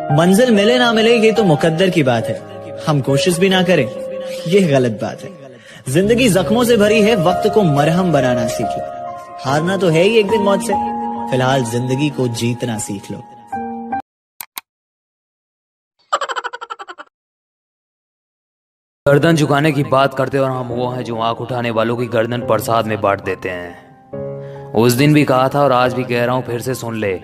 मंजिल मिले ना मिले ये तो मुकद्दर की बात है, हम कोशिश भी ना करें ये गलत बात है। जिंदगी जख्मों से भरी है, वक्त को मरहम बनाना सीख लो। हारना तो है ही एक दिन मौत से, फिलहाल जिंदगी को जीतना सीख लो। गर्दन झुकाने की बात करते और हम वो हैं जो आंख उठाने वालों की गर्दन प्रसाद में बांट देते हैं। उस दिन भी कहा था और आज भी कह रहा हूं, फिर से सुन ले।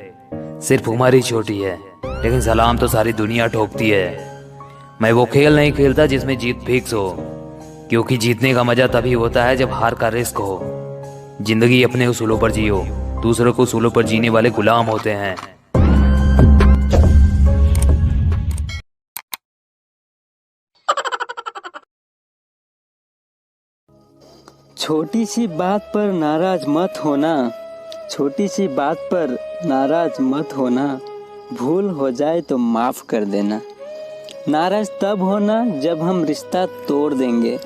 सिर्फ उम्र ही छोटी है, लेकिन सलाम तो सारी दुनिया ठोकती है। मैं वो खेल नहीं खेलता जिसमें जीत फिक्स हो, क्योंकि जीतने का मजा तभी होता है जब हार का रिस्क हो। जिंदगी अपने उसूलों पर जियो, दूसरों को उसूलों पर जीने वाले गुलाम होते हैं। छोटी सी बात पर नाराज मत होना, छोटी सी बात पर नाराज मत होना। भूल हो जाए तो माफ कर देना। नाराज तब होना जब हम रिश्ता तोड़ देंगे,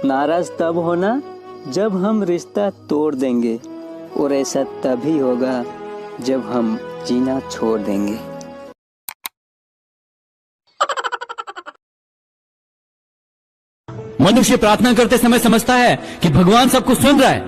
नाराज तब होना जब हम रिश्ता तोड़ देंगे, और ऐसा तभी होगा जब हम जीना छोड़ देंगे। मनुष्य प्रार्थना करते समय समझता है कि भगवान सबको सुन रहा है,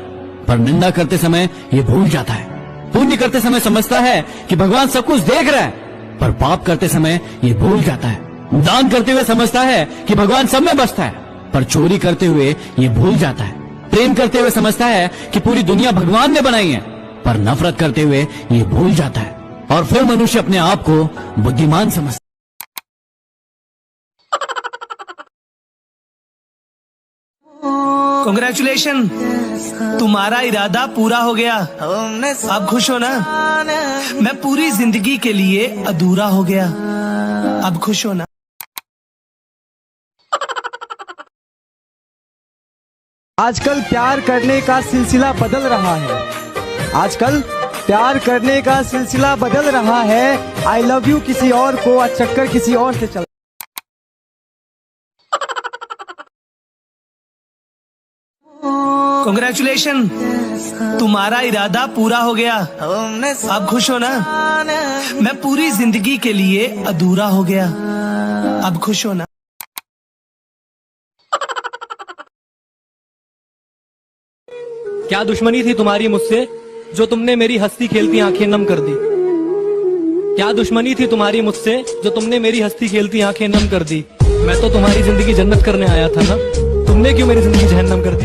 पर निंदा करते समय ये भूल जाता है। पुण्य करते समय समझता है कि भगवान सब कुछ देख रहा है, पर पाप करते समय ये भूल जाता है। दान करते हुए समझता है कि भगवान सब में बसता है, पर चोरी करते हुए ये भूल जाता है। प्रेम करते हुए समझता है कि पूरी दुनिया भगवान ने बनाई है, पर नफरत करते हुए ये भूल जाता है। और फिर मनुष्य अपने आप को बुद्धिमान समझता है। कांग्रेचुलेशन, तुम्हारा इरादा पूरा हो गया। अब खुश हो ना? मैं पूरी जिंदगी के लिए अधूरा हो गया, अब खुश हो ना? आजकल प्यार करने का सिलसिला बदल रहा है, आजकल प्यार करने का सिलसिला बदल रहा है। आई लव यू किसी और को और चक्कर किसी और से चल। कांग्रेचुलेशन, तुम्हारा इरादा पूरा हो गया। अब खुश हो ना? मैं पूरी जिंदगी के लिए अधूरा हो गया, अब खुश हो ना? क्या दुश्मनी थी तुम्हारी मुझसे जो तुमने मेरी हंसती खेलती आंखें नम कर दी? क्या दुश्मनी थी तुम्हारी मुझसे जो तुमने मेरी हंसती खेलती आंखें नम कर दी? मैं तो तुम्हारी जिंदगी जन्नत करने आया था ना, तुमने क्यों मेरी जिंदगी जहन्नम कर दी?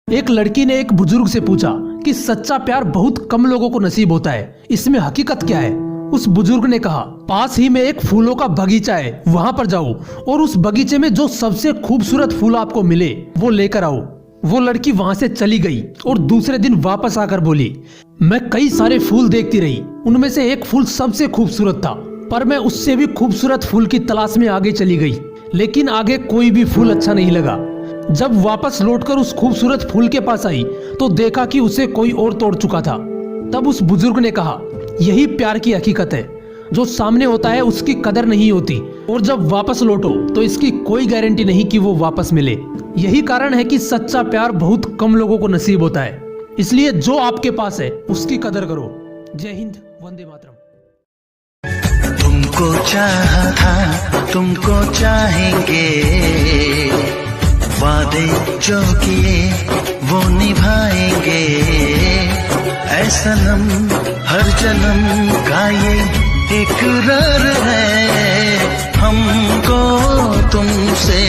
एक लड़की ने एक बुजुर्ग से पूछा कि सच्चा प्यार बहुत कम लोगों को नसीब होता है, इसमें हकीकत क्या है? उस बुजुर्ग ने कहा, पास ही में एक फूलों का बगीचा है, वहां पर जाओ और उस बगीचे में जो सबसे खूबसूरत फूल आपको मिले वो लेकर आओ। वो लड़की वहां से चली गई और दूसरे दिन वापस आकर बोली, मैं कई सारे फूल देखती रही, उनमें से एक फूल सबसे खूबसूरत था, पर मैं उससे भी खूबसूरत फूल की तलाश में आगे चली गई, लेकिन आगे कोई भी फूल अच्छा नहीं लगा। जब वापस लौटकर उस खूबसूरत फूल के पास आई तो देखा कि उसे कोई और तोड़ चुका था। तब उस बुजुर्ग ने कहा, यही प्यार की हकीकत है, जो सामने होता है उसकी कदर नहीं होती, और जब वापस लौटो तो इसकी कोई गारंटी नहीं कि वो वापस मिले। यही कारण है कि सच्चा प्यार बहुत कम लोगों को नसीब होता है, इसलिए जो आपके पास है उसकी कदर करो। जय हिंद, वंदे मातरम। तुमको चाहा था, तुमको चाहेंगे, वादे जो किए वो निभाएंगे। ऐ सनम हर जन्म का ये इकरार है, हमको तुमसे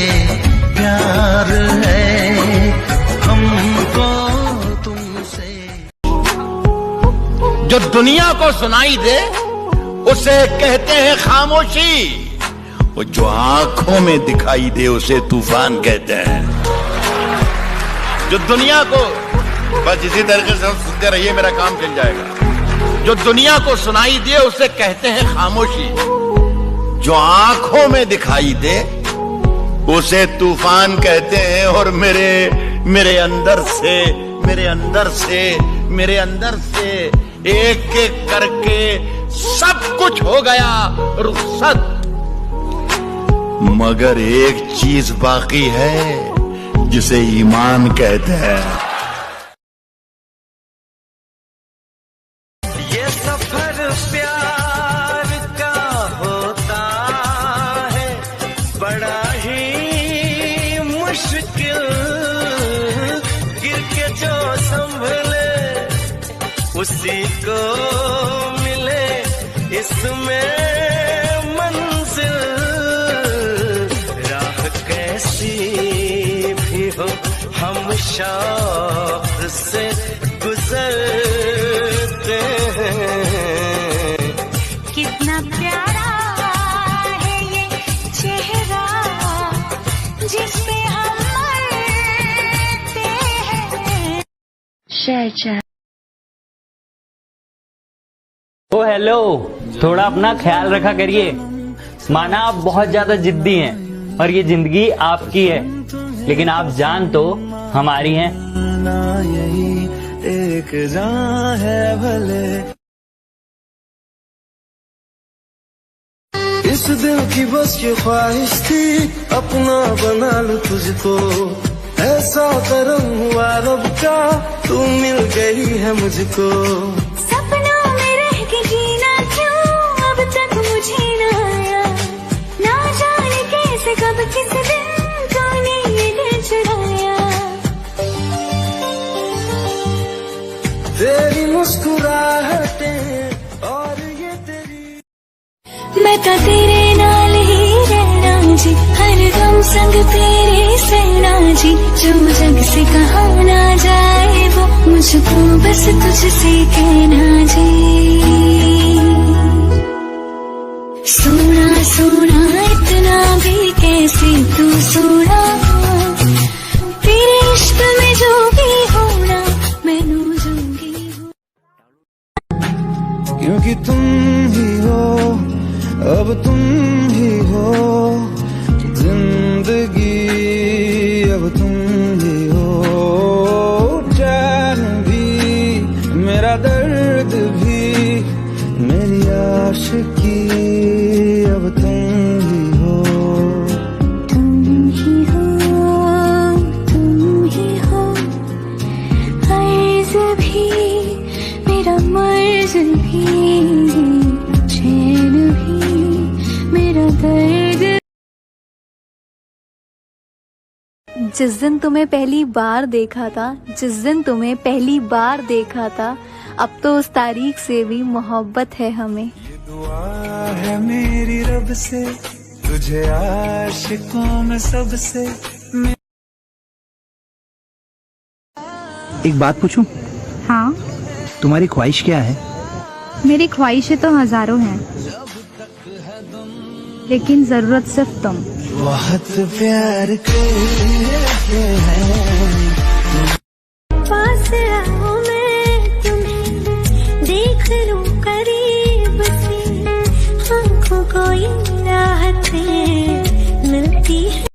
प्यार है, हमको तुमसे। जो दुनिया को सुनाई दे उसे कहते हैं खामोशी, वो जो आंखों में दिखाई दे उसे तूफान कहते हैं। जो दुनिया को, बस इसी तरीके से हम सुनते रहिए, मेरा काम चल जाएगा। जो दुनिया को सुनाई दे उसे कहते हैं खामोशी, जो आंखों में दिखाई दे उसे तूफान कहते हैं। और मेरे अंदर से एक एक करके सब कुछ हो गया रुखसत, मगर एक चीज बाकी है जिसे ईमान कहते हैं। उसी को मिले इसमें मंजिल, राह कैसी भी हो हम शौक से गुजरते हैं। कितना प्यारा है ये चेहरा जिस पे हम मरते हैं। शेरशाह। ओ हेलो, थोड़ा अपना ख्याल रखा करिए। माना आप बहुत ज्यादा जिद्दी हैं और ये जिंदगी आपकी है, लेकिन आप जान तो हमारी हैं। ना यही एक जान है भले, इस दिल की बस ये ख्वाहिश थी अपना बना लूं तुझको, ऐसा करम हुआ रब का तू मिल गई है मुझको। सपनों में रह के जीना क्यों अब तक मुझे न आया, ना जाने कैसे कब किस दिन तूने ये दिल चुराया। तेरी मुस्कुराहटें और ये तेरी, मैं तो तेरे नाल ही रहना जी, हर गम संग तेरे सहना जी। जो जग से कहा ना जाए वो मुझको बस तुझसे कहना जी। सोना सोना इतना भी कैसे तू सोना, तेरे इश्क में जो भी होना मैं नूजूंगी। क्योंकि तुम ही हो अब तुम ही हो जिंदगी, अब तुम ही हो चैन भी मेरा दर्द भी मेरी आशिकी, अब तुम ही हो। तुम ही हो, तुम ही हो, अर्ज़ भी मेरा मर्ज़ भी चैन भी मेरा दर्द। जिस दिन तुम्हें पहली बार देखा था, जिस दिन तुम्हें पहली बार देखा था, अब तो उस तारीख से भी मोहब्बत है हमें। ये दुआ है मेरी रब से तुझे आशिकों में सबसे। एक बात पूछूं? हाँ। तुम्हारी ख्वाहिश क्या है? मेरी ख्वाहिशें तो हजारों हैं, लेकिन जरूरत सिर्फ तुम। बहुत प्यार करते हैं। पास आओ मैं तुम्हें देख लूं करीब से, आँखों को ये राहतें मिलती है।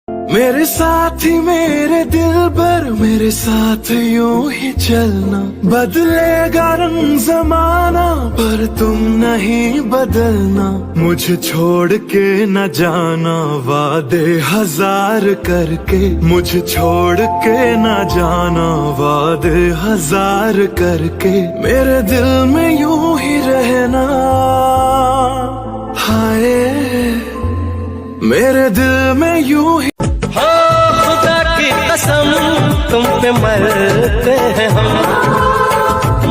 मेरे साथ ही मेरे दिल भर मेरे साथ यूं ही चलना, बदलेगा रंग जमाना पर तुम नहीं बदलना। मुझे छोड़ के न जाना वादे हजार करके, मुझे छोड़ के न जाना वादे हजार करके। मेरे दिल में यूं ही रहना, हाय मेरे दिल में यूं ही। खुदा की कसम तुम पे मरते हैं हम,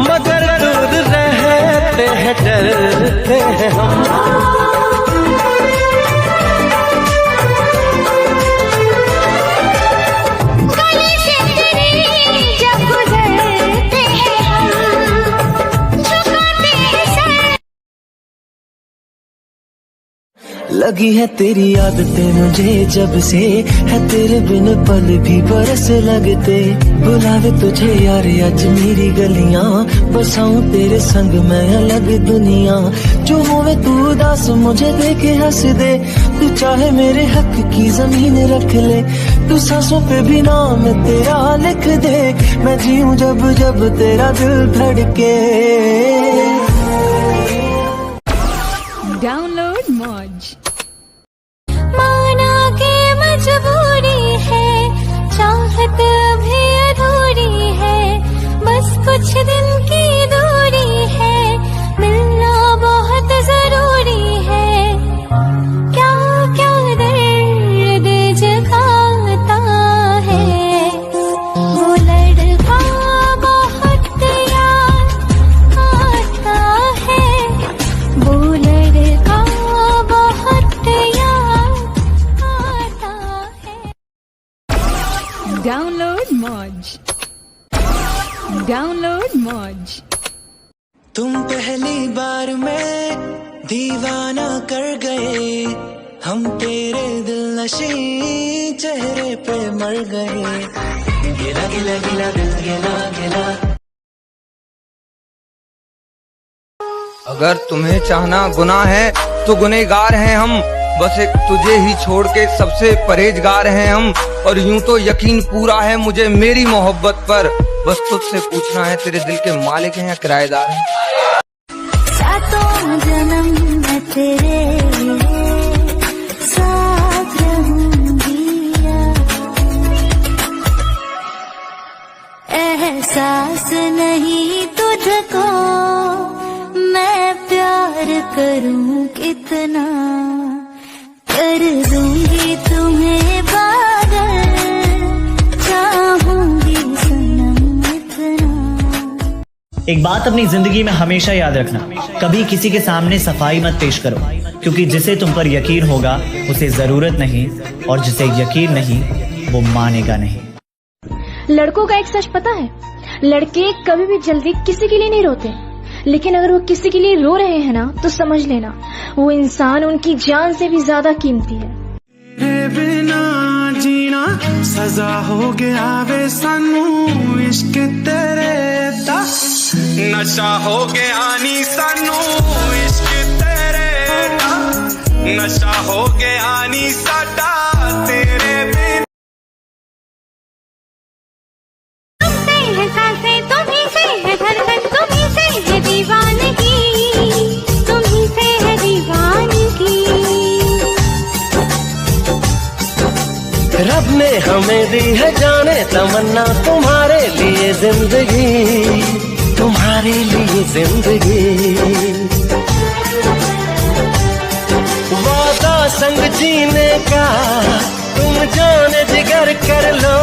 मगर दूर रहते हैं डरते हैं हम। गली से तेरी जब गुजरते हैं हम, झुकाते हैं सर। लगी है तेरी आदतें मुझे जब से, है तेरे बिन पल भी बरस लगते। बुलावे तुझे यार आज मेरी गलियां, बसाऊं तेरे संग मैं अलग दुनिया। जो होवे तू उदास मुझे देके हंस दे, तू चाहे मेरे हक की जमीन रख ले। तू सांसों पे भी नाम तेरा लिख दे, मैं जीऊं जब जब तेरा दिल धड़के। डाउनलोड मौज। माना के मजबूरी है, चाहत भी अधूरी है, बस कुछ दिन की दूरी है, मिलना बहुत जरूरी है। क्या क्या दर्द जगाता है वो लड़का डाउनलोड मौज। तुम पहली बार में दीवाना कर गए, हम तेरे दिल नशी चेहरे पे मर गए। गिला गिला गिला दिल गिला गिला। अगर तुम्हें चाहना गुनाह है तो गुनहगार हैं हम, बस एक तुझे ही छोड़ के सबसे परहेजगार हैं हम। और यूं तो यकीन पूरा है मुझे मेरी मोहब्बत पर, बस तुझसे पूछना है तेरे दिल के मालिक हैं या किराएदार हैं। सातों जन्म मैं तेरे साथ रहूंगी, एहसास नहीं तुझको मैं प्यार करूं कितना, कर दूंगी तुम्हें पागल, चाहूंगी सनम इतना। एक बात अपनी जिंदगी में हमेशा याद रखना, कभी किसी के सामने सफाई मत पेश करो, क्योंकि जिसे तुम पर यकीन होगा उसे जरूरत नहीं, और जिसे यकीन नहीं वो मानेगा नहीं। लड़कों का एक सच पता है, लड़के कभी भी जल्दी किसी के लिए नहीं रोते, लेकिन अगर वो किसी के लिए रो रहे हैं ना तो समझ लेना वो इंसान उनकी जान से भी ज्यादा कीमती है। बिना जीना सजा हो गया वे सानू, इश्क तेरे दा नशा हो गया नी सानू, इश्क तेरे दा नशा हो गया नी साडा तेरे बिन। तुमसे है सांसें, तुम्हीं से है धड़कन, तुम्हीं से है दीवानगी, तुम्हीं से है दीवानगी। रब ने हमें दी है जाने तमन्ना, तुम्हारे लिए जिंदगी, तुम्हारे लिए जिंदगी। वादा संग जीने का तुम जाने जिगर कर लो,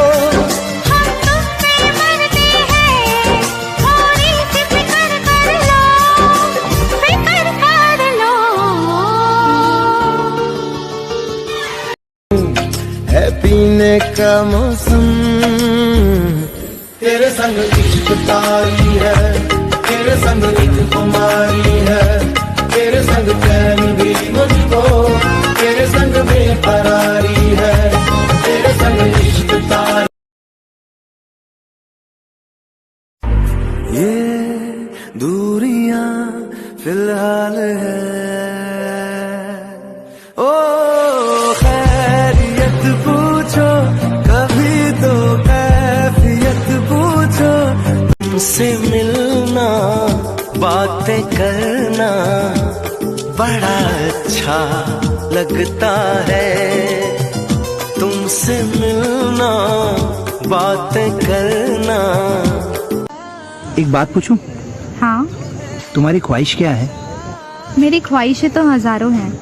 हम तुम पे मरते हैं, थोड़ी सी फिक्र कर लो, फिक्र कर लो। है पीने का मौसम, तेरे संग इश्क तारी है, तेरे संग एक खुमारी है, तेरे संग चैन भी मुझको, तेरे संग बेकरारी है, तेरे संग इश्क तारी। ये दूरियां फिलहाल है, ओ खैरियत पूछो कभी तो कैफियत पूछो, तुमसे मिलना बातें करना बड़ा अच्छा लगता है, तुमसे मिलना बातें करना। एक बात पूछूं? हाँ, तुम्हारी ख्वाहिश क्या है? मेरी ख्वाहिशें तो हजारों हैं,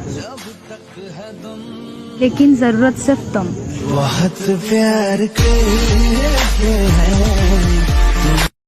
लेकिन जरूरत सिर्फ तुम। बहुत प्यार करते हैं